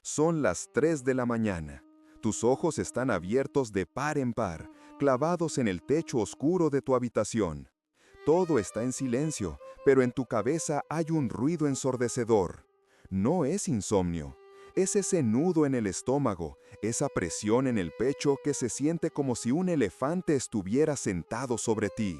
Son las 3 de la mañana. Tus ojos están abiertos de par en par, clavados en el techo oscuro de tu habitación. Todo está en silencio, pero en tu cabeza hay un ruido ensordecedor. No es insomnio. Es ese nudo en el estómago, esa presión en el pecho que se siente como si un elefante estuviera sentado sobre ti.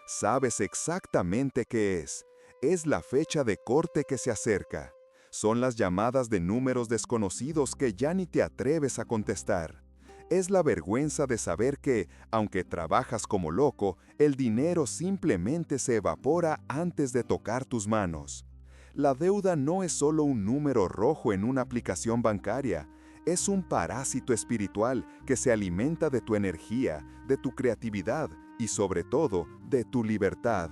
Sabes exactamente qué es. Es la fecha de corte que se acerca. Son las llamadas de números desconocidos que ya ni te atreves a contestar. Es la vergüenza de saber que, aunque trabajas como loco, el dinero simplemente se evapora antes de tocar tus manos. La deuda no es solo un número rojo en una aplicación bancaria, es un parásito espiritual que se alimenta de tu energía, de tu creatividad y sobre todo, de tu libertad.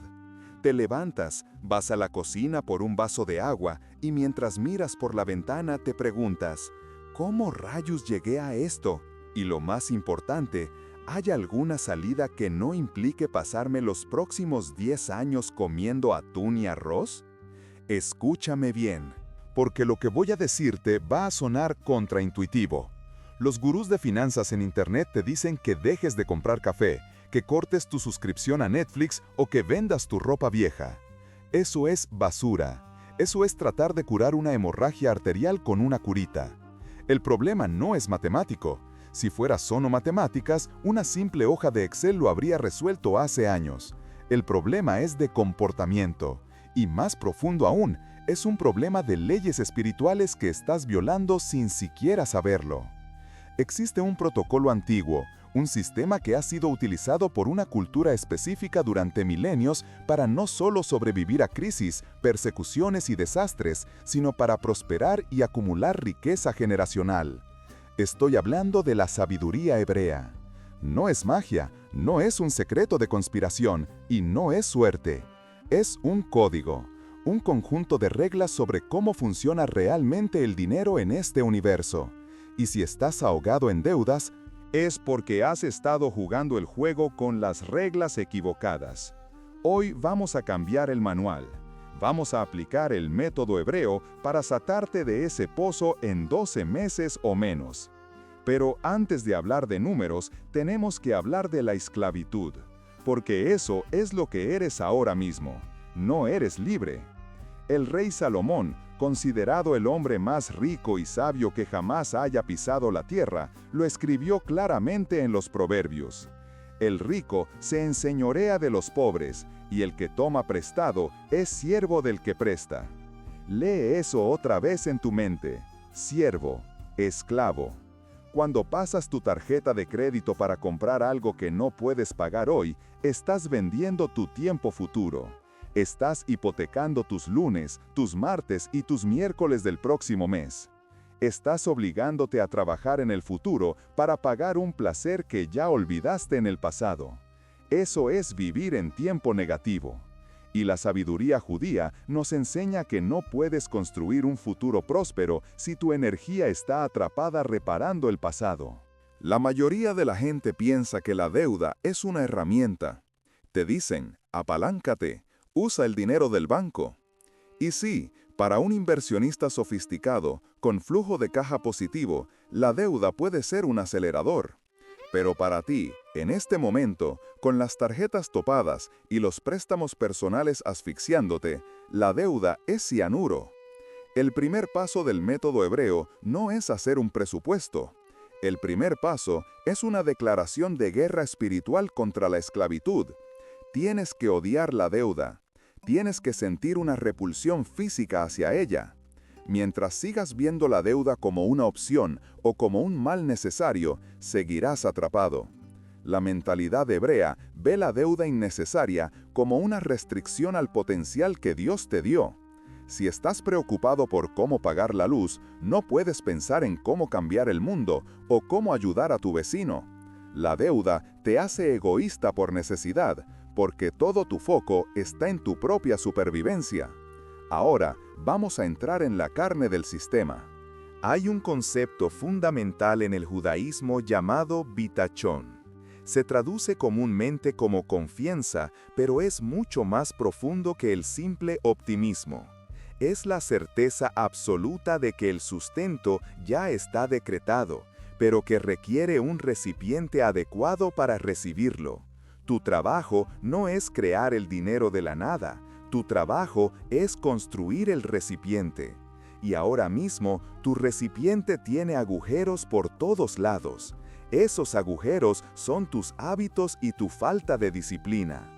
Te levantas, vas a la cocina por un vaso de agua y mientras miras por la ventana te preguntas, ¿cómo rayos llegué a esto? Y lo más importante, ¿hay alguna salida que no implique pasarme los próximos 10 años comiendo atún y arroz? Escúchame bien, porque lo que voy a decirte va a sonar contraintuitivo. Los gurús de finanzas en Internet te dicen que dejes de comprar café, que cortes tu suscripción a Netflix o que vendas tu ropa vieja. Eso es basura. Eso es tratar de curar una hemorragia arterial con una curita. El problema no es matemático. Si fuera solo matemáticas, una simple hoja de Excel lo habría resuelto hace años. El problema es de comportamiento. Y más profundo aún, es un problema de leyes espirituales que estás violando sin siquiera saberlo. Existe un protocolo antiguo, un sistema que ha sido utilizado por una cultura específica durante milenios para no solo sobrevivir a crisis, persecuciones y desastres, sino para prosperar y acumular riqueza generacional. Estoy hablando de la sabiduría hebrea. No es magia, no es un secreto de conspiración y no es suerte. Es un código, un conjunto de reglas sobre cómo funciona realmente el dinero en este universo. Y si estás ahogado en deudas, es porque has estado jugando el juego con las reglas equivocadas. Hoy vamos a cambiar el manual. Vamos a aplicar el método hebreo para sacarte de ese pozo en 12 meses o menos. Pero antes de hablar de números, tenemos que hablar de la esclavitud. Porque eso es lo que eres ahora mismo. No eres libre. El rey Salomón, considerado el hombre más rico y sabio que jamás haya pisado la tierra, lo escribió claramente en los Proverbios. El rico se enseñorea de los pobres, y el que toma prestado es siervo del que presta. Lee eso otra vez en tu mente. Siervo, esclavo. Cuando pasas tu tarjeta de crédito para comprar algo que no puedes pagar hoy, estás vendiendo tu tiempo futuro. Estás hipotecando tus lunes, tus martes y tus miércoles del próximo mes. Estás obligándote a trabajar en el futuro para pagar un placer que ya olvidaste en el pasado. Eso es vivir en tiempo negativo. Y la sabiduría judía nos enseña que no puedes construir un futuro próspero si tu energía está atrapada reparando el pasado. La mayoría de la gente piensa que la deuda es una herramienta. Te dicen, apaláncate, usa el dinero del banco. Y sí, para un inversionista sofisticado, con flujo de caja positivo, la deuda puede ser un acelerador. Pero para ti, en este momento, con las tarjetas topadas y los préstamos personales asfixiándote, la deuda es cianuro. El primer paso del método hebreo no es hacer un presupuesto. El primer paso es una declaración de guerra espiritual contra la esclavitud. Tienes que odiar la deuda. Tienes que sentir una repulsión física hacia ella. Mientras sigas viendo la deuda como una opción o como un mal necesario, seguirás atrapado. La mentalidad hebrea ve la deuda innecesaria como una restricción al potencial que Dios te dio. Si estás preocupado por cómo pagar la luz, no puedes pensar en cómo cambiar el mundo o cómo ayudar a tu vecino. La deuda te hace egoísta por necesidad, porque todo tu foco está en tu propia supervivencia. Ahora, vamos a entrar en la carne del sistema. Hay un concepto fundamental en el judaísmo llamado bitachón. Se traduce comúnmente como confianza, pero es mucho más profundo que el simple optimismo. es la certeza absoluta de que el sustento ya está decretado, pero que requiere un recipiente adecuado para recibirlo. Tu trabajo no es crear el dinero de la nada, tu trabajo es construir el recipiente. Y ahora mismo, tu recipiente tiene agujeros por todos lados. Esos agujeros son tus hábitos y tu falta de disciplina.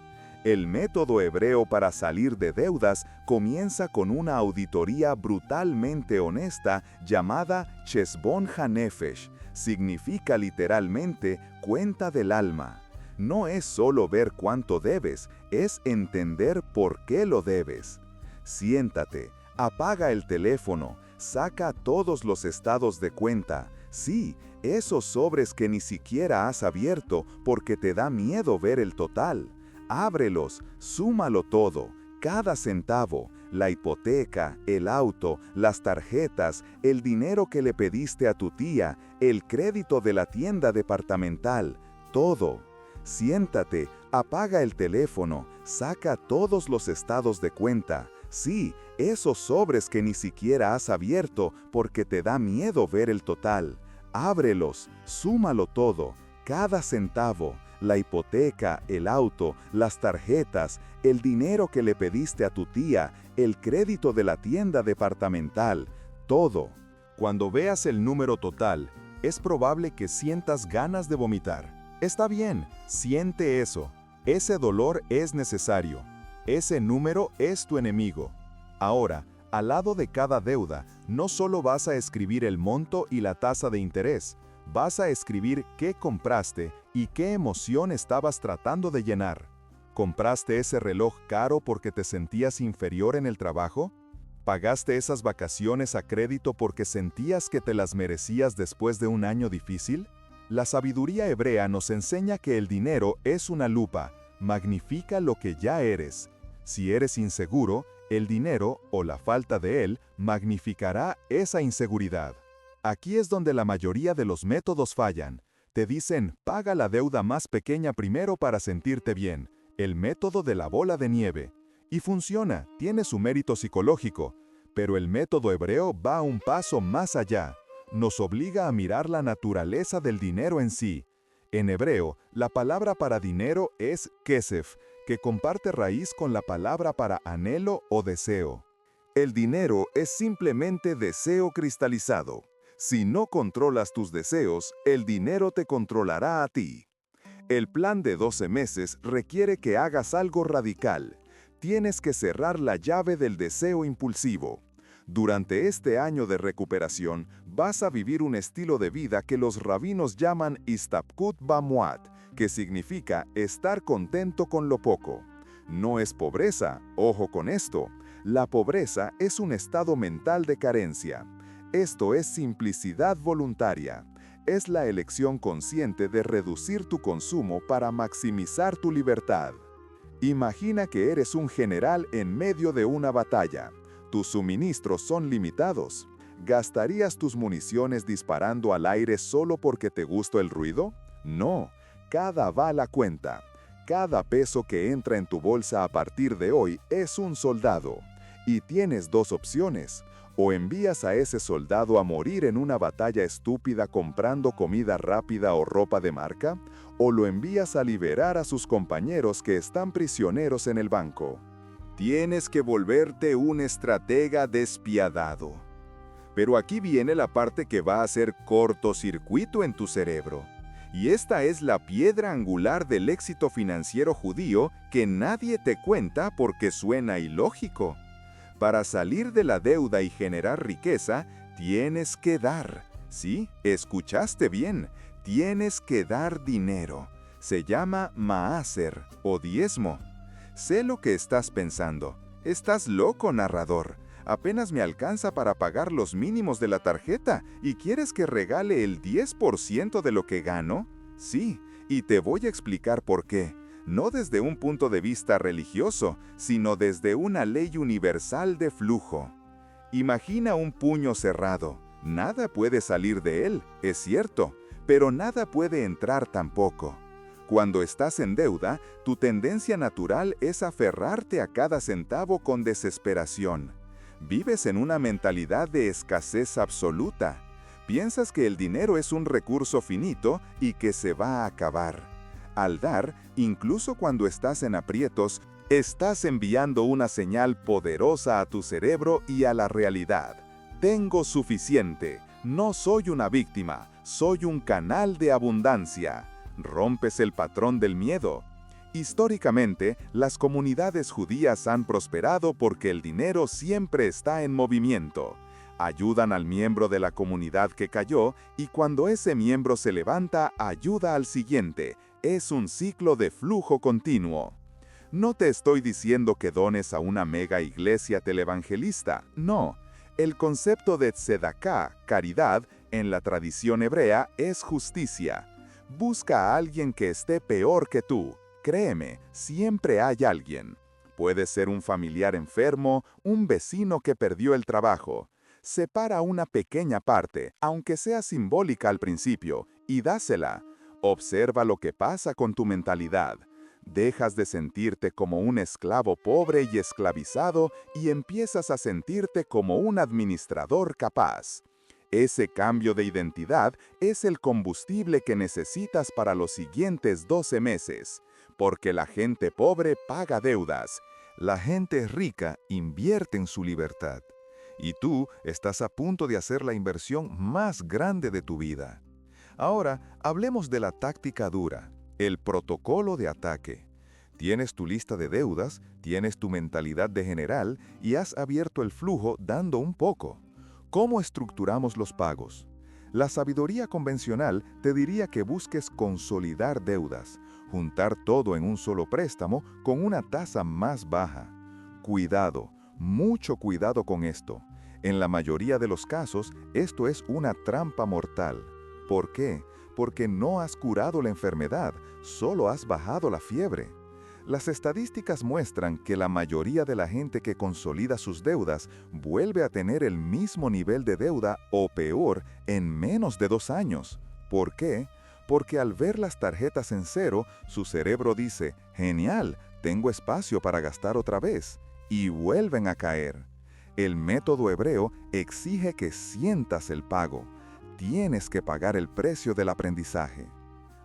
El método hebreo para salir de deudas comienza con una auditoría brutalmente honesta llamada Chesbon HaNefesh. Significa literalmente cuenta del alma. No es solo ver cuánto debes, es entender por qué lo debes. Siéntate, apaga el teléfono, saca todos los estados de cuenta. Sí, esos sobres que ni siquiera has abierto porque te da miedo ver el total. Ábrelos, súmalo todo, cada centavo, la hipoteca, el auto, las tarjetas, el dinero que le pediste a tu tía, el crédito de la tienda departamental, todo. Siéntate, apaga el teléfono, saca todos los estados de cuenta. Sí, esos sobres que ni siquiera has abierto porque te da miedo ver el total. Ábrelos, súmalo todo, cada centavo, la hipoteca, el auto, las tarjetas, el dinero que le pediste a tu tía, el crédito de la tienda departamental, todo. Cuando veas el número total, es probable que sientas ganas de vomitar. Está bien, siente eso. Ese dolor es necesario. Ese número es tu enemigo. Ahora, al lado de cada deuda, no solo vas a escribir el monto y la tasa de interés, vas a escribir qué compraste y qué emoción estabas tratando de llenar. ¿Compraste ese reloj caro porque te sentías inferior en el trabajo? ¿Pagaste esas vacaciones a crédito porque sentías que te las merecías después de un año difícil? La sabiduría hebrea nos enseña que el dinero es una lupa, magnifica lo que ya eres. Si eres inseguro, el dinero, o la falta de él, magnificará esa inseguridad. Aquí es donde la mayoría de los métodos fallan. Te dicen, paga la deuda más pequeña primero para sentirte bien, el método de la bola de nieve. Y funciona, tiene su mérito psicológico, pero el método hebreo va un paso más allá. Nos obliga a mirar la naturaleza del dinero en sí. En hebreo, la palabra para dinero es kesef, que comparte raíz con la palabra para anhelo o deseo. El dinero es simplemente deseo cristalizado. Si no controlas tus deseos, el dinero te controlará a ti. El plan de 12 meses requiere que hagas algo radical. Tienes que cerrar la llave del deseo impulsivo. Durante este año de recuperación, vas a vivir un estilo de vida que los rabinos llaman Istapkut Bamuat, que significa estar contento con lo poco. No es pobreza, ojo con esto. La pobreza es un estado mental de carencia. Esto es simplicidad voluntaria. Es la elección consciente de reducir tu consumo para maximizar tu libertad. Imagina que eres un general en medio de una batalla. Tus suministros son limitados. ¿Gastarías tus municiones disparando al aire solo porque te gusta el ruido? No, cada bala cuenta. Cada peso que entra en tu bolsa a partir de hoy es un soldado. Y tienes dos opciones. O envías a ese soldado a morir en una batalla estúpida comprando comida rápida o ropa de marca, o lo envías a liberar a sus compañeros que están prisioneros en el banco. Tienes que volverte un estratega despiadado. Pero aquí viene la parte que va a hacer cortocircuito en tu cerebro. Y esta es la piedra angular del éxito financiero judío que nadie te cuenta porque suena ilógico. Para salir de la deuda y generar riqueza, tienes que dar. Sí, escuchaste bien, tienes que dar dinero. Se llama maaser o diezmo. Sé lo que estás pensando. Estás loco, narrador. Apenas me alcanza para pagar los mínimos de la tarjeta y ¿quieres que regale el 10% de lo que gano? Sí, y te voy a explicar por qué. No desde un punto de vista religioso, sino desde una ley universal de flujo. Imagina un puño cerrado. Nada puede salir de él, es cierto, pero nada puede entrar tampoco. Cuando estás en deuda, tu tendencia natural es aferrarte a cada centavo con desesperación. Vives en una mentalidad de escasez absoluta. Piensas que el dinero es un recurso finito y que se va a acabar. Al dar, incluso cuando estás en aprietos, estás enviando una señal poderosa a tu cerebro y a la realidad. Tengo suficiente. No soy una víctima, soy un canal de abundancia. Rompes el patrón del miedo. Históricamente, las comunidades judías han prosperado porque el dinero siempre está en movimiento. Ayudan al miembro de la comunidad que cayó y cuando ese miembro se levanta, ayuda al siguiente. Es un ciclo de flujo continuo. No te estoy diciendo que dones a una mega iglesia televangelista, no. El concepto de tzedaká, caridad, en la tradición hebrea es justicia. Busca a alguien que esté peor que tú. Créeme, siempre hay alguien. Puede ser un familiar enfermo, un vecino que perdió el trabajo. Separa una pequeña parte, aunque sea simbólica al principio, y dásela. Observa lo que pasa con tu mentalidad. Dejas de sentirte como un esclavo pobre y esclavizado y empiezas a sentirte como un administrador capaz. Ese cambio de identidad es el combustible que necesitas para los siguientes 12 meses, porque la gente pobre paga deudas. La gente rica invierte en su libertad. Y tú estás a punto de hacer la inversión más grande de tu vida. Ahora, hablemos de la táctica dura, el protocolo de ataque. Tienes tu lista de deudas, tienes tu mentalidad de general y has abierto el flujo dando un poco. ¿Cómo estructuramos los pagos? La sabiduría convencional te diría que busques consolidar deudas, juntar todo en un solo préstamo con una tasa más baja. Cuidado, mucho cuidado con esto. En la mayoría de los casos, esto es una trampa mortal. ¿Por qué? Porque no has curado la enfermedad, solo has bajado la fiebre. Las estadísticas muestran que la mayoría de la gente que consolida sus deudas vuelve a tener el mismo nivel de deuda o peor en menos de 2 años. ¿Por qué? Porque al ver las tarjetas en cero, su cerebro dice, genial, tengo espacio para gastar otra vez, y vuelven a caer. El método hebreo exige que sientas el pago. Tienes que pagar el precio del aprendizaje.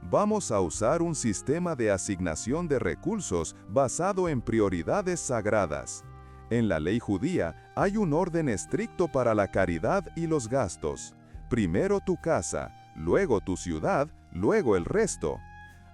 Vamos a usar un sistema de asignación de recursos basado en prioridades sagradas. En la ley judía hay un orden estricto para la caridad y los gastos. Primero tu casa, luego tu ciudad, luego el resto.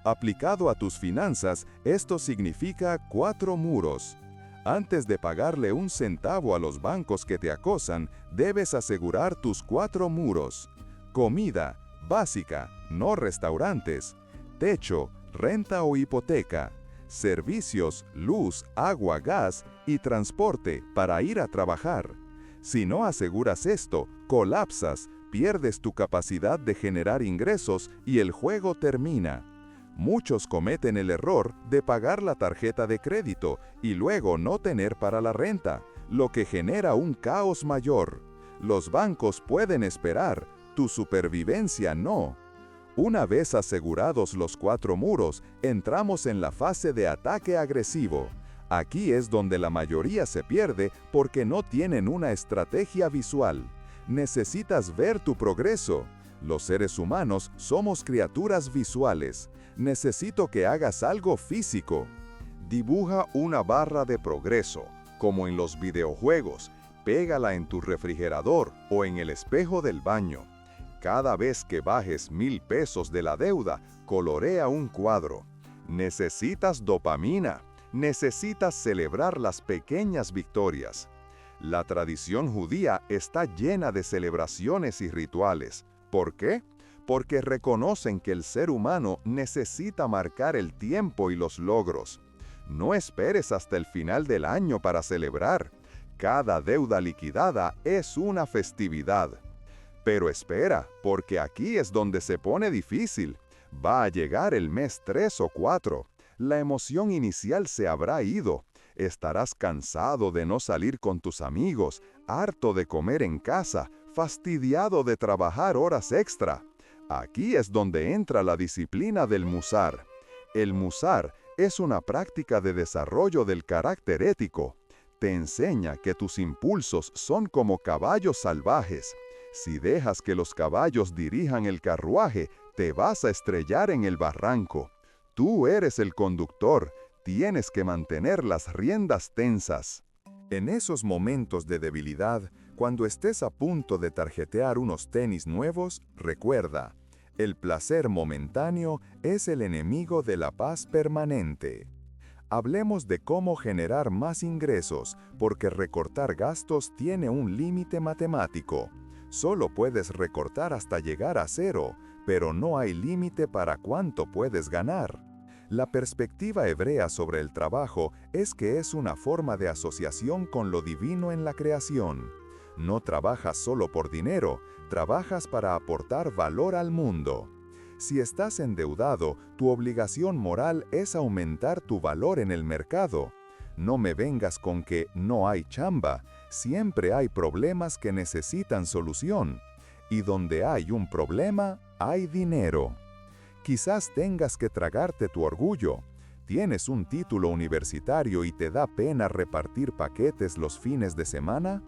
Aplicado a tus finanzas, esto significa 4 muros. Antes de pagarle un centavo a los bancos que te acosan, debes asegurar tus 4 muros. Comida, básica, no restaurantes. Techo, renta o hipoteca. Servicios, luz, agua, gas y transporte para ir a trabajar. Si no aseguras esto, colapsas, pierdes tu capacidad de generar ingresos y el juego termina. Muchos cometen el error de pagar la tarjeta de crédito y luego no tener para la renta, lo que genera un caos mayor. Los bancos pueden esperar, tu supervivencia no. Una vez asegurados los 4 muros, entramos en la fase de ataque agresivo. Aquí es donde la mayoría se pierde porque no tienen una estrategia visual. Necesitas ver tu progreso. Los seres humanos somos criaturas visuales. Necesito que hagas algo físico. Dibuja una barra de progreso, como en los videojuegos. Pégala en tu refrigerador o en el espejo del baño. Cada vez que bajes 1,000 pesos de la deuda, colorea un cuadro. Necesitas dopamina. Necesitas celebrar las pequeñas victorias. La tradición judía está llena de celebraciones y rituales. ¿Por qué? Porque reconocen que el ser humano necesita marcar el tiempo y los logros. No esperes hasta el final del año para celebrar. Cada deuda liquidada es una festividad. Pero espera, porque aquí es donde se pone difícil. Va a llegar el mes 3 o 4. La emoción inicial se habrá ido. Estarás cansado de no salir con tus amigos, harto de comer en casa, fastidiado de trabajar horas extra. Aquí es donde entra la disciplina del musar. El musar es una práctica de desarrollo del carácter ético. te enseña que tus impulsos son como caballos salvajes. Si dejas que los caballos dirijan el carruaje, te vas a estrellar en el barranco. Tú eres el conductor, tienes que mantener las riendas tensas. En esos momentos de debilidad, cuando estés a punto de tarjetear unos tenis nuevos, recuerda, el placer momentáneo es el enemigo de la paz permanente. Hablemos de cómo generar más ingresos, porque recortar gastos tiene un límite matemático. Solo puedes recortar hasta llegar a cero, pero no hay límite para cuánto puedes ganar. La perspectiva hebrea sobre el trabajo es que es una forma de asociación con lo divino en la creación. No trabajas solo por dinero, trabajas para aportar valor al mundo. Si estás endeudado, tu obligación moral es aumentar tu valor en el mercado. No me vengas con que no hay chamba, siempre hay problemas que necesitan solución. Y donde hay un problema, hay dinero. Quizás tengas que tragarte tu orgullo. ¿Tienes un título universitario y te da pena repartir paquetes los fines de semana?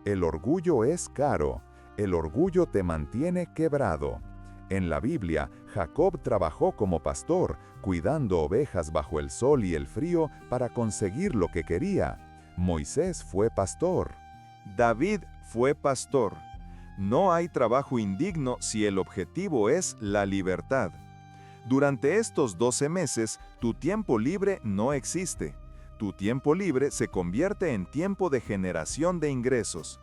El orgullo es caro. El orgullo te mantiene quebrado. En la Biblia, Jacob trabajó como pastor, cuidando ovejas bajo el sol y el frío para conseguir lo que quería. Moisés fue pastor. David fue pastor. No hay trabajo indigno si el objetivo es la libertad. Durante estos 12 meses, tu tiempo libre no existe. Tu tiempo libre se convierte en tiempo de generación de ingresos.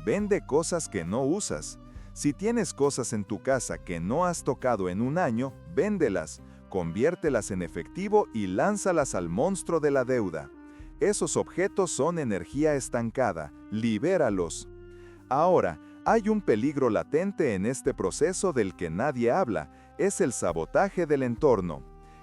Vende cosas que no usas. Si tienes cosas en tu casa que no has tocado en un año, véndelas, conviértelas en efectivo y lánzalas al monstruo de la deuda. Esos objetos son energía estancada, libéralos. Ahora, hay un peligro latente en este proceso del que nadie habla, es el sabotaje del entorno.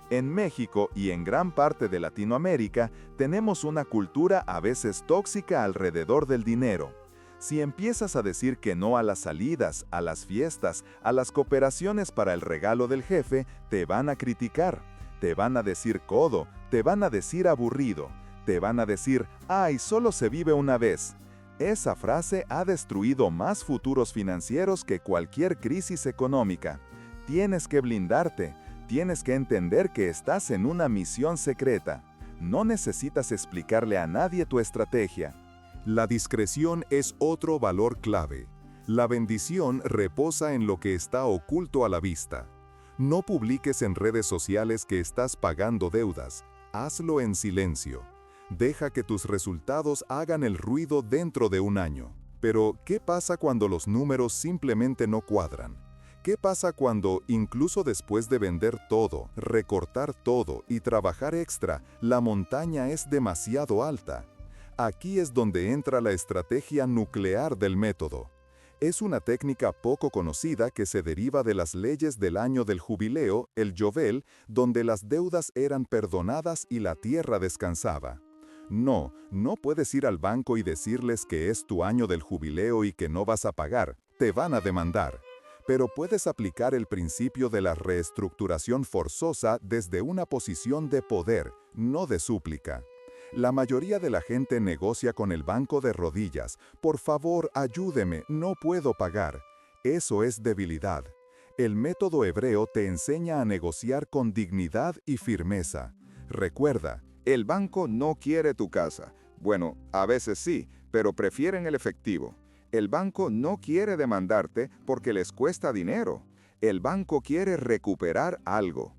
En México y en gran parte de Latinoamérica, tenemos una cultura a veces tóxica alrededor del dinero. Si empiezas a decir que no a las salidas, a las fiestas, a las cooperaciones para el regalo del jefe, te van a criticar, te van a decir codo, te van a decir aburrido, te van a decir, ¡ay, solo se vive una vez! Esa frase ha destruido más futuros financieros que cualquier crisis económica. Tienes que blindarte, tienes que entender que estás en una misión secreta. No necesitas explicarle a nadie tu estrategia. La discreción es otro valor clave. La bendición reposa en lo que está oculto a la vista. No publiques en redes sociales que estás pagando deudas. Hazlo en silencio. Deja que tus resultados hagan el ruido dentro de un año. Pero, ¿qué pasa cuando los números simplemente no cuadran? ¿Qué pasa cuando, incluso después de vender todo, recortar todo y trabajar extra, la montaña es demasiado alta? Aquí es donde entra la estrategia nuclear del método. Es una técnica poco conocida que se deriva de las leyes del año del jubileo, el Yovel, donde las deudas eran perdonadas y la tierra descansaba. No puedes ir al banco y decirles que es tu año del jubileo y que no vas a pagar, te van a demandar. Pero puedes aplicar el principio de la reestructuración forzosa desde una posición de poder, no de súplica. La mayoría de la gente negocia con el banco de rodillas. Por favor, ayúdeme, no puedo pagar. Eso es debilidad. El método hebreo te enseña a negociar con dignidad y firmeza. Recuerda, el banco no quiere tu casa. Bueno, a veces sí, pero prefieren el efectivo. El banco no quiere demandarte porque les cuesta dinero. El banco quiere recuperar algo.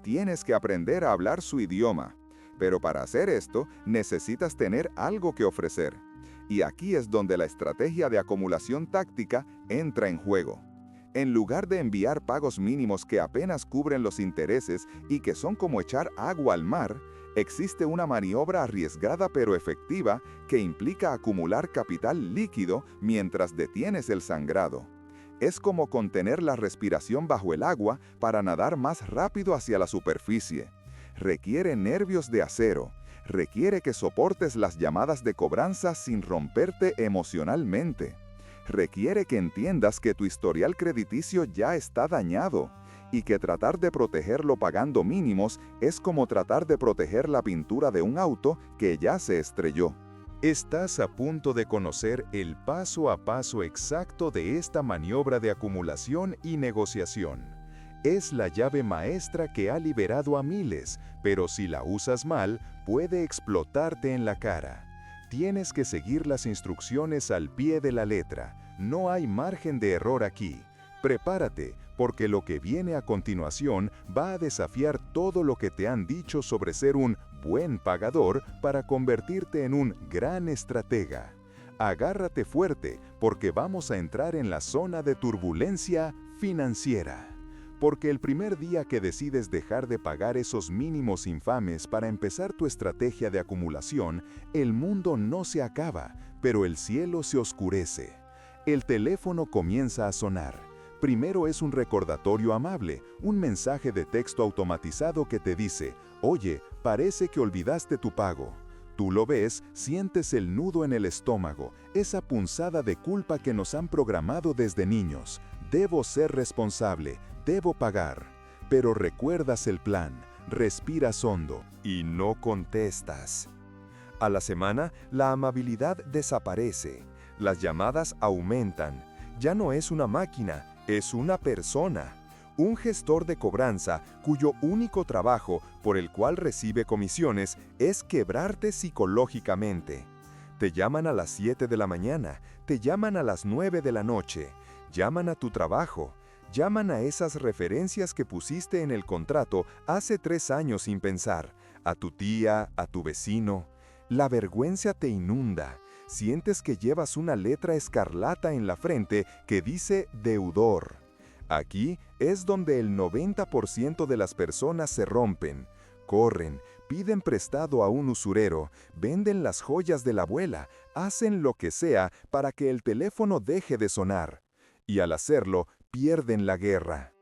Tienes que aprender a hablar su idioma. Pero para hacer esto, necesitas tener algo que ofrecer. Y aquí es donde la estrategia de acumulación táctica entra en juego. En lugar de enviar pagos mínimos que apenas cubren los intereses y que son como echar agua al mar, existe una maniobra arriesgada pero efectiva que implica acumular capital líquido mientras detienes el sangrado. Es como contener la respiración bajo el agua para nadar más rápido hacia la superficie. Requiere nervios de acero, requiere que soportes las llamadas de cobranza sin romperte emocionalmente. Requiere que entiendas que tu historial crediticio ya está dañado y que tratar de protegerlo pagando mínimos es como tratar de proteger la pintura de un auto que ya se estrelló. Estás a punto de conocer el paso a paso exacto de esta maniobra de acumulación y negociación. Es la llave maestra que ha liberado a miles, pero si la usas mal, puede explotarte en la cara. Tienes que seguir las instrucciones al pie de la letra. No hay margen de error aquí. Prepárate, porque lo que viene a continuación va a desafiar todo lo que te han dicho sobre ser un buen pagador para convertirte en un gran estratega. Agárrate fuerte, porque vamos a entrar en la zona de turbulencia financiera. Porque el primer día que decides dejar de pagar esos mínimos infames para empezar tu estrategia de acumulación, el mundo no se acaba, pero el cielo se oscurece. El teléfono comienza a sonar. Primero es un recordatorio amable, un mensaje de texto automatizado que te dice: «Oye, parece que olvidaste tu pago». Tú lo ves, sientes el nudo en el estómago, esa punzada de culpa que nos han programado desde niños. Debo ser responsable, debo pagar. Pero recuerdas el plan, respiras hondo y no contestas. A la semana, la amabilidad desaparece. Las llamadas aumentan. Ya no es una máquina, es una persona. Un gestor de cobranza cuyo único trabajo, por el cual recibe comisiones, es quebrarte psicológicamente. Te llaman a las 7 de la mañana, te llaman a las 9 de la noche, llaman a tu trabajo, llaman a esas referencias que pusiste en el contrato hace 3 años sin pensar, a tu tía, a tu vecino. La vergüenza te inunda. Sientes que llevas una letra escarlata en la frente que dice deudor. Aquí es donde el 90% de las personas se rompen, corren, piden prestado a un usurero, venden las joyas de la abuela, hacen lo que sea para que el teléfono deje de sonar. Y al hacerlo, pierden la guerra.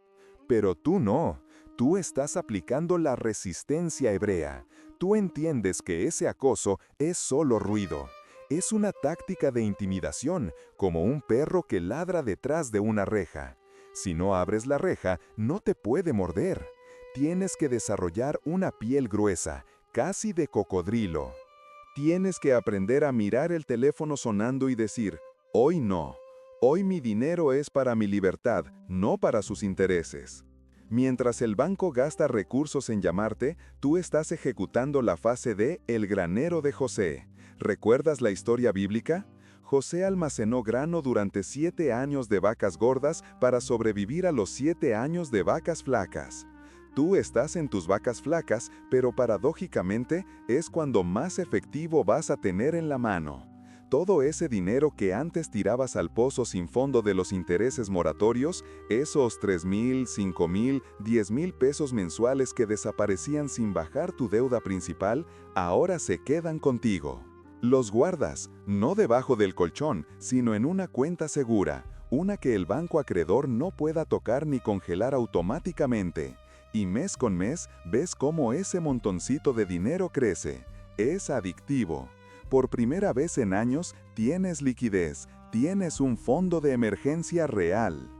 Pero tú no, tú estás aplicando la resistencia hebrea. Tú entiendes que ese acoso es solo ruido. Es una táctica de intimidación, como un perro que ladra detrás de una reja. Si no abres la reja, no te puede morder. Tienes que desarrollar una piel gruesa, casi de cocodrilo. Tienes que aprender a mirar el teléfono sonando y decir: «Hoy no. Hoy mi dinero es para mi libertad, no para sus intereses». Mientras el banco gasta recursos en llamarte, tú estás ejecutando la fase de El granero de José. ¿Recuerdas la historia bíblica? José almacenó grano durante 7 años de vacas gordas para sobrevivir a los 7 años de vacas flacas. Tú estás en tus vacas flacas, pero paradójicamente es cuando más efectivo vas a tener en la mano. Todo ese dinero que antes tirabas al pozo sin fondo de los intereses moratorios, esos 3,000, 5,000, 10,000 pesos mensuales que desaparecían sin bajar tu deuda principal, ahora se quedan contigo. Los guardas, no debajo del colchón, sino en una cuenta segura, una que el banco acreedor no pueda tocar ni congelar automáticamente. Y mes con mes ves cómo ese montoncito de dinero crece. Es adictivo. Por primera vez en años tienes liquidez, tienes un fondo de emergencia real.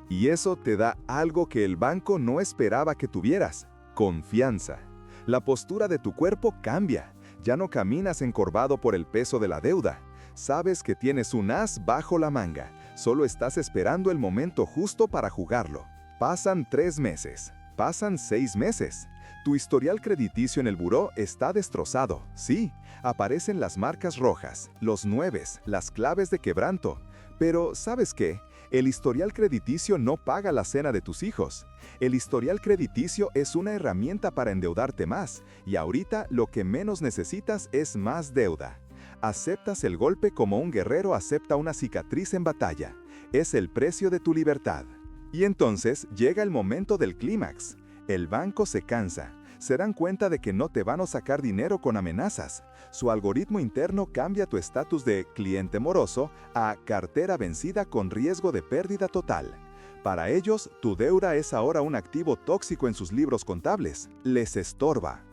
Y eso te da algo que el banco no esperaba que tuvieras: confianza. La postura de tu cuerpo cambia. Ya no caminas encorvado por el peso de la deuda. Sabes que tienes un as bajo la manga. Solo estás esperando el momento justo para jugarlo. Pasan 3 meses. Pasan 6 meses. Tu historial crediticio en el buró está destrozado. Sí, aparecen las marcas rojas, los 9, las claves de quebranto. Pero, ¿sabes qué? El historial crediticio no paga la cena de tus hijos. El historial crediticio es una herramienta para endeudarte más, y ahorita lo que menos necesitas es más deuda. Aceptas el golpe como un guerrero acepta una cicatriz en batalla. Es el precio de tu libertad. Y entonces llega el momento del clímax. El banco se cansa. Se dan cuenta de que no te van a sacar dinero con amenazas. Su algoritmo interno cambia tu estatus de cliente moroso a cartera vencida con riesgo de pérdida total. Para ellos, tu deuda es ahora un activo tóxico en sus libros contables. Les estorba.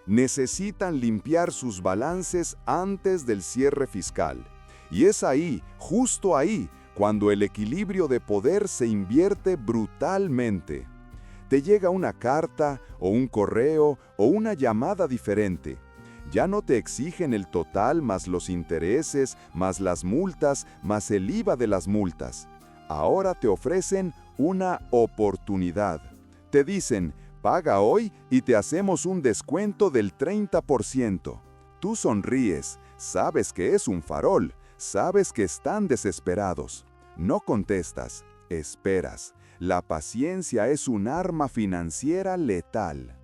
Necesitan limpiar sus balances antes del cierre fiscal. Y es ahí, justo ahí, cuando el equilibrio de poder se invierte brutalmente. Te llega una carta, o un correo, o una llamada diferente. Ya no te exigen el total más los intereses, más las multas, más el IVA de las multas. Ahora te ofrecen una oportunidad. Te dicen, paga hoy y te hacemos un descuento del 30%. Tú sonríes, sabes que es un farol, sabes que están desesperados. No contestas, esperas. La paciencia es un arma financiera letal.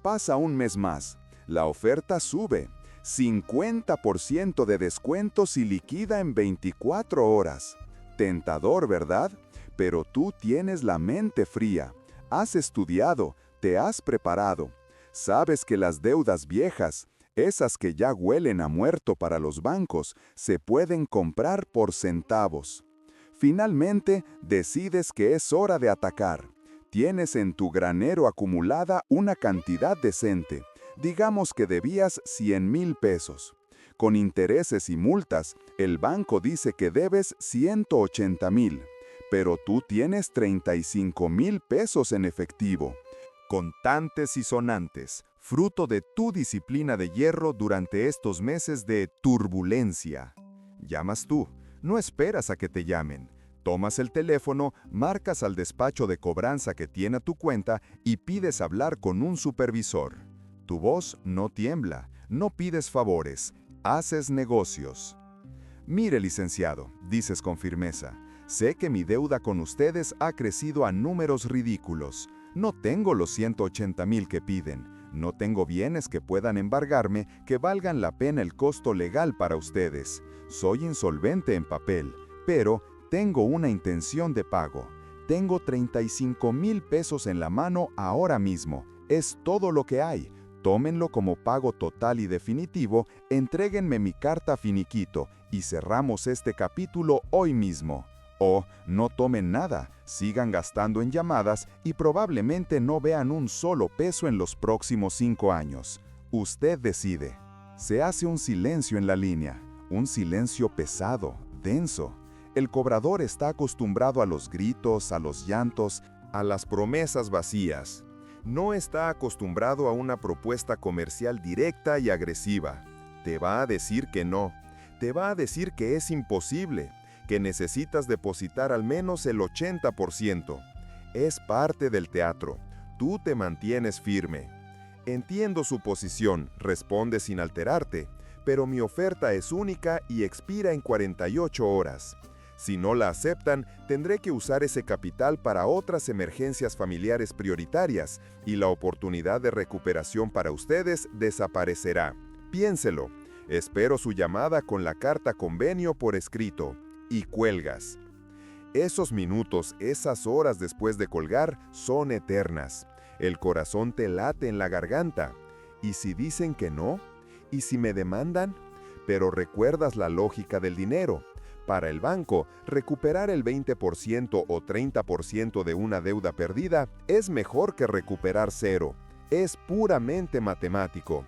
Pasa un mes más. La oferta sube. 50% de descuento si liquida en 24 horas. Tentador, ¿verdad? Pero tú tienes la mente fría. Has estudiado, te has preparado. Sabes que las deudas viejas, esas que ya huelen a muerto para los bancos, se pueden comprar por centavos. Finalmente, decides que es hora de atacar. Tienes en tu granero acumulada una cantidad decente. Digamos que debías 100,000 pesos. Con intereses y multas, el banco dice que debes 180,000, pero tú tienes 35,000 pesos en efectivo. Contantes y sonantes, fruto de tu disciplina de hierro durante estos meses de turbulencia. Llamas tú, no esperas a que te llamen. Tomas el teléfono, marcas al despacho de cobranza que tiene tu cuenta y pides hablar con un supervisor. Tu voz no tiembla, no pides favores, haces negocios. Mire, licenciado, dices con firmeza, sé que mi deuda con ustedes ha crecido a números ridículos. No tengo los 180,000 que piden. No tengo bienes que puedan embargarme que valgan la pena el costo legal para ustedes. Soy insolvente en papel, pero tengo una intención de pago. Tengo 35,000 pesos en la mano ahora mismo. Es todo lo que hay. Tómenlo como pago total y definitivo, entréguenme mi carta finiquito y cerramos este capítulo hoy mismo. O no tomen nada, sigan gastando en llamadas y probablemente no vean un solo peso en los próximos 5 años. Usted decide. Se hace un silencio en la línea, un silencio pesado, denso. El cobrador está acostumbrado a los gritos, a los llantos, a las promesas vacías. No está acostumbrado a una propuesta comercial directa y agresiva. Te va a decir que no. Te va a decir que es imposible, que necesitas depositar al menos el 80%. Es parte del teatro. Tú te mantienes firme. Entiendo su posición, responde sin alterarte, pero mi oferta es única y expira en 48 horas. Si no la aceptan, tendré que usar ese capital para otras emergencias familiares prioritarias y la oportunidad de recuperación para ustedes desaparecerá. Piénselo. Espero su llamada con la carta convenio por escrito. Y cuelgas. Esos minutos, esas horas después de colgar, son eternas. El corazón te late en la garganta. ¿Y si dicen que no? ¿Y si me demandan? Pero recuerdas la lógica del dinero. Para el banco, recuperar el 20% o 30% de una deuda perdida es mejor que recuperar cero. Es puramente matemático.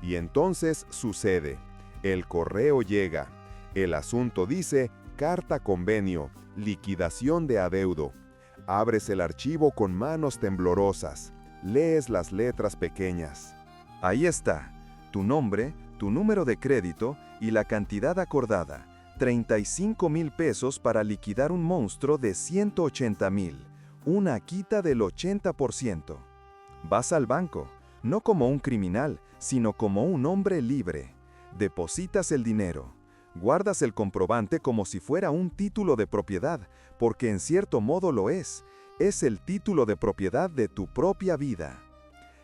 Y entonces sucede. El correo llega. El asunto dice: carta convenio, liquidación de adeudo. Abres el archivo con manos temblorosas. Lees las letras pequeñas. Ahí está, tu nombre, tu número de crédito y la cantidad acordada. 35,000 pesos para liquidar un monstruo de 180,000. Una quita del 80%. Vas al banco, no como un criminal, sino como un hombre libre. Depositas el dinero. Guardas el comprobante como si fuera un título de propiedad, porque en cierto modo lo es. Es el título de propiedad de tu propia vida.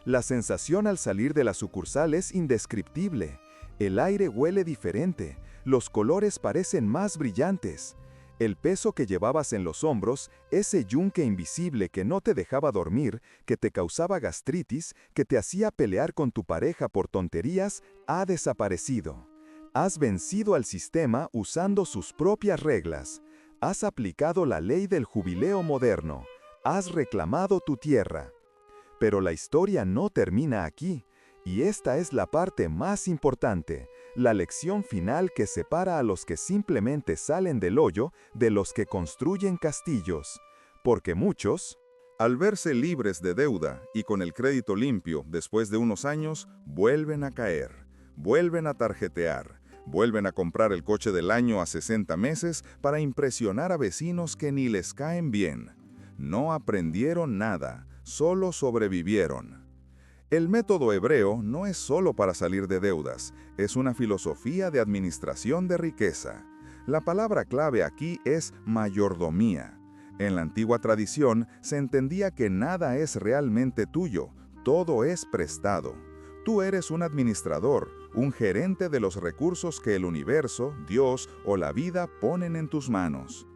La sensación al salir de la sucursal es indescriptible. El aire huele diferente. Los colores parecen más brillantes. El peso que llevabas en los hombros, ese yunque invisible que no te dejaba dormir, que te causaba gastritis, que te hacía pelear con tu pareja por tonterías, ha desaparecido. Has vencido al sistema usando sus propias reglas. Has aplicado la ley del jubileo moderno. Has reclamado tu tierra. Pero la historia no termina aquí. Y esta es la parte más importante, la lección final que separa a los que simplemente salen del hoyo de los que construyen castillos. Porque muchos, al verse libres de deuda y con el crédito limpio después de unos años, vuelven a caer. vuelven a tarjetear, vuelven a comprar el coche del año a 60 meses para impresionar a vecinos que ni les caen bien. No aprendieron nada, solo sobrevivieron. El método hebreo no es solo para salir de deudas, es una filosofía de administración de riqueza. La palabra clave aquí es mayordomía. En la antigua tradición se entendía que nada es realmente tuyo, todo es prestado. Tú eres un administrador, un gerente de los recursos que el universo, Dios o la vida ponen en tus manos.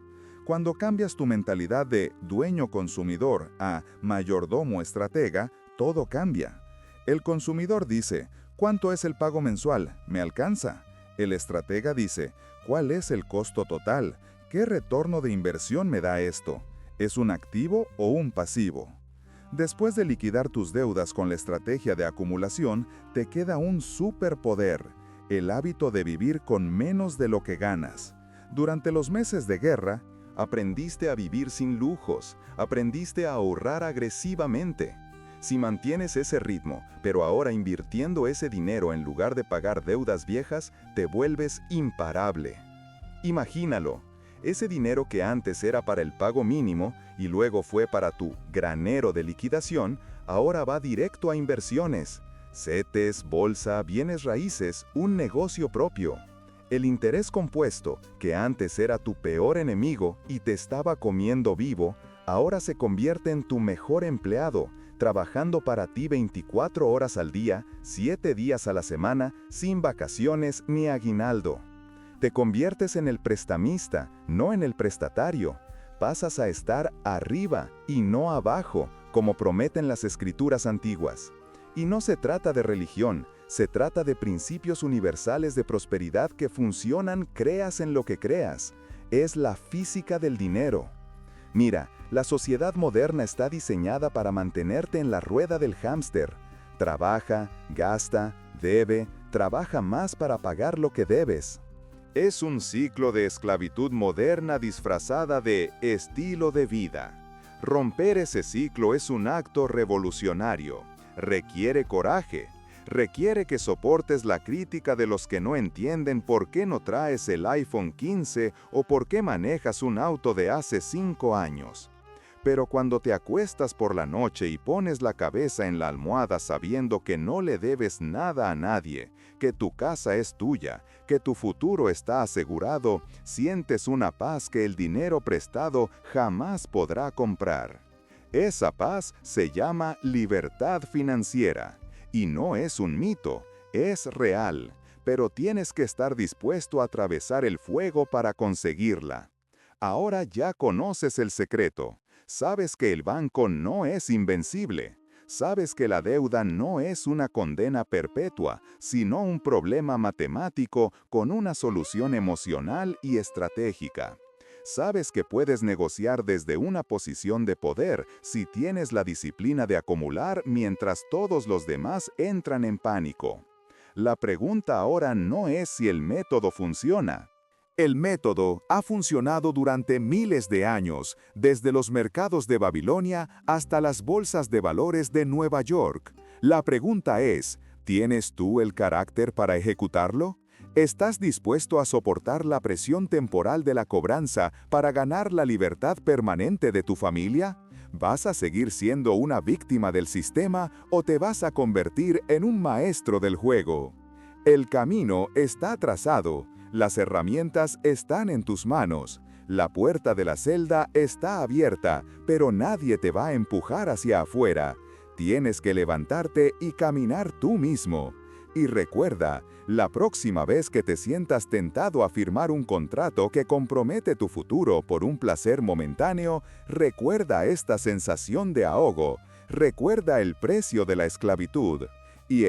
Cuando cambias tu mentalidad de dueño consumidor a mayordomo estratega, todo cambia. El consumidor dice, ¿cuánto es el pago mensual? ¿Me alcanza? El estratega dice, ¿cuál es el costo total? ¿Qué retorno de inversión me da esto? ¿Es un activo o un pasivo? Después de liquidar tus deudas con la estrategia de acumulación, te queda un superpoder, el hábito de vivir con menos de lo que ganas. Durante los meses de guerra, aprendiste a vivir sin lujos, aprendiste a ahorrar agresivamente. Si mantienes ese ritmo, pero ahora invirtiendo ese dinero en lugar de pagar deudas viejas, te vuelves imparable. Imagínalo, ese dinero que antes era para el pago mínimo y luego fue para tu granero de liquidación, ahora va directo a inversiones. CETES, bolsa, bienes raíces, un negocio propio. El interés compuesto, que antes era tu peor enemigo y te estaba comiendo vivo, ahora se convierte en tu mejor empleado, trabajando para ti 24 horas al día, 7 días a la semana, sin vacaciones ni aguinaldo. Te conviertes en el prestamista, no en el prestatario. Pasas a estar arriba y no abajo, como prometen las escrituras antiguas. Y no se trata de religión, se trata de principios universales de prosperidad que funcionan creas en lo que creas. Es la física del dinero. Mira, la sociedad moderna está diseñada para mantenerte en la rueda del hámster. Trabaja, gasta, debe, trabaja más para pagar lo que debes. Es un ciclo de esclavitud moderna disfrazada de estilo de vida. Romper ese ciclo es un acto revolucionario. Requiere coraje. Requiere que soportes la crítica de los que no entienden por qué no traes el iPhone 15 o por qué manejas un auto de hace 5 años. Pero cuando te acuestas por la noche y pones la cabeza en la almohada sabiendo que no le debes nada a nadie, que tu casa es tuya, que tu futuro está asegurado, sientes una paz que el dinero prestado jamás podrá comprar. Esa paz se llama libertad financiera. Y no es un mito, es real, pero tienes que estar dispuesto a atravesar el fuego para conseguirla. Ahora ya conoces el secreto. Sabes que el banco no es invencible. Sabes que la deuda no es una condena perpetua, sino un problema matemático con una solución emocional y estratégica. Sabes que puedes negociar desde una posición de poder si tienes la disciplina de acumular mientras todos los demás entran en pánico. La pregunta ahora no es si el método funciona. El método ha funcionado durante miles de años, desde los mercados de Babilonia hasta las bolsas de valores de Nueva York. La pregunta es, ¿tienes tú el carácter para ejecutarlo? ¿Estás dispuesto a soportar la presión temporal de la cobranza para ganar la libertad permanente de tu familia? ¿Vas a seguir siendo una víctima del sistema o te vas a convertir en un maestro del juego? El camino está trazado, las herramientas están en tus manos, la puerta de la celda está abierta, pero nadie te va a empujar hacia afuera. Tienes que levantarte y caminar tú mismo. Y recuerda, la próxima vez que te sientas tentado a firmar un contrato que compromete tu futuro por un placer momentáneo, recuerda esta sensación de ahogo, recuerda el precio de la esclavitud, y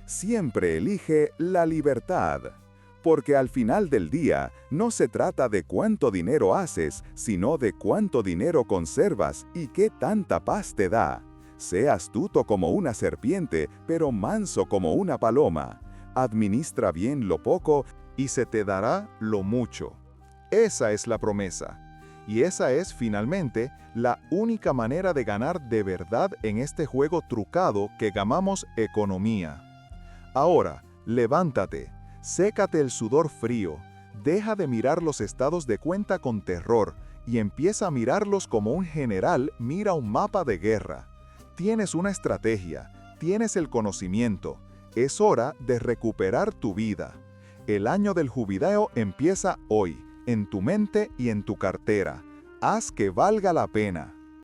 siempre elige la libertad. Porque al final del día, no se trata de cuánto dinero haces, sino de cuánto dinero conservas y qué tanta paz te da. Sé astuto como una serpiente, pero manso como una paloma. Administra bien lo poco y se te dará lo mucho. Esa es la promesa. Y esa es, finalmente, la única manera de ganar de verdad en este juego trucado que llamamos economía. Ahora, Levántate, sécate el sudor frío, deja de mirar los estados de cuenta con terror y empieza a mirarlos como un general mira un mapa de guerra. Tienes una estrategia, tienes el conocimiento, es hora de recuperar tu vida. El año del jubileo empieza hoy, en tu mente y en tu cartera. Haz que valga la pena.